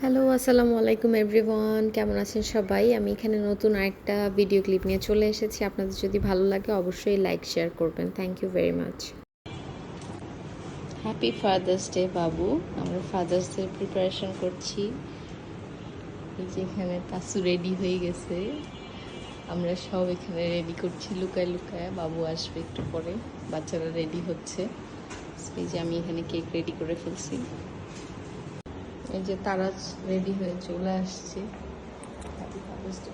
Hello, আসসালামু আলাইকুম everyone. কেমন আছেন সবাই? আমি এখানে নতুন আরেকটা ভিডিও ক্লিপ নিয়ে চলে এসেছি। আপনাদের যদি ভালো লাগে অবশ্যই লাইক শেয়ার করবেন। Thank you very much. Happy Father's Day বাবু। আমরা ফাদার্স ডে প্রিপারেশন করছি। এই যে এখানে তাসু রেডি হয়ে গেছে। আমরা সব এখানে রেডি করছি লুকায় লুকায়। বাবু আসবে একটু পরে। বাচ্চারা রেডি হচ্ছে। এই যে আমি এখানে কেক রেডি করে ফেলছি। এই যে তারাজ রেডি হয়ে চলে আসছে। Happy Father's day.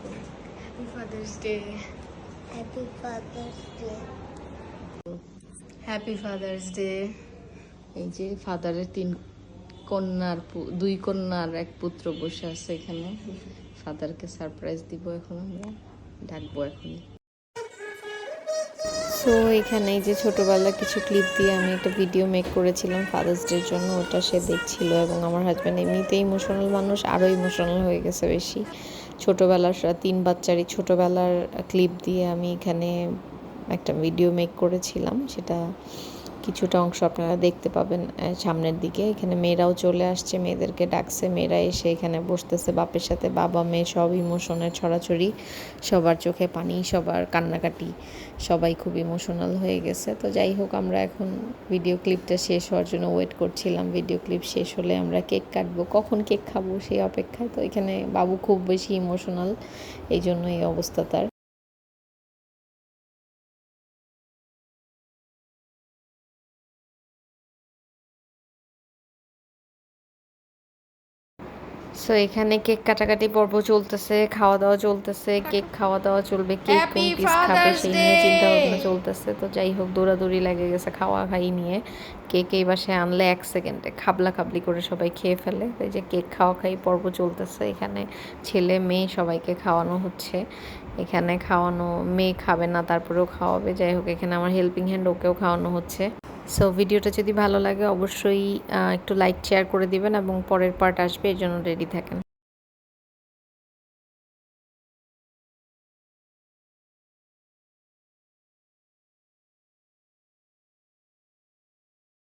Happy Father's day. Happy Father's day. Happy Father's day. এই যে ফাদারের দুই কন্যার এক পুত্র বসে আছে এখানে। ফাদারকে সারপ্রাইজ দিব এখন, আমরা ডাকবো এখন। সো এখানে এই যে ছোটোবেলার কিছু ক্লিপ দিয়ে আমি একটা ভিডিও মেক করেছিলাম ফাদার্স ডের জন্য। ওটা সে দেখছিল এবং আমার হাজব্যান্ড এমনিতেই ইমোশনাল মানুষ, আরও ইমোশনাল হয়ে গেছে বেশি। ছোটোবেলার 3 বাচ্চারই ছোটোবেলার ক্লিপ দিয়ে আমি এখানে একটা ভিডিও মেক করেছিলাম। সেটা কিছুটা অংশ আপনারা দেখতে পাবেন সামনের দিকে। এখানে মেয়েরাও চলে আসছে, মেয়েদেরকে ডাকছে, মেয়েরা এসে এখানে বসতেছে বাপের সাথে। বাবা মেয়ে সব ইমোশনের ছড়াছড়ি, সবার চোখে পানি, সবার কান্নাকাটি, সবাই খুব ইমোশনাল হয়ে গেছে। তো যাই হোক, আমরা এখন ভিডিও ক্লিপটা শেষ হওয়ার জন্য ওয়েট করছিলাম। ভিডিও ক্লিপ শেষ হলে আমরা কেক কাটবো, কখন কেক খাবো সেই অপেক্ষায়। তো এখানে বাবু খুব বেশি ইমোশনাল, এই জন্য এই অবস্থা তার। সো এখানে কেক কাটাকাটি পর্ব চলতেছে, খাওয়া দাওয়া চলতেছে, কেক খাওয়া দাওয়া চলবে, কেক কোন পিস খাবে সেই নিয়ে চিন্তা ভাবনা চলতেছে। তো যাই হোক, দৌড়াদৌড়ি লেগে গেছে খাওয়া খাই নিয়ে। কেক এই বাসে আনলে 1 সেকেন্ডে খাবলা খাবলি করে সবাই খেয়ে ফেলে। এই যে কেক খাওয়া খাই পর্ব চলতেছে। এখানে ছেলে মেয়ে সবাইকে খাওয়ানো হচ্ছে। এখানে খাওয়ানো, মেয়ে খাবে না তারপরেও খাওয়াবে। যাই হোক, এখানে আমার হেল্পিং হ্যান্ড, ওকেও খাওয়ানো হচ্ছে। সো ভিডিওটা যদি ভালো লাগে অবশ্যই একটু লাইক শেয়ার করে দিবেন এবং পরের পার্ট আসবে, এর জন্য রেডি থাকেন।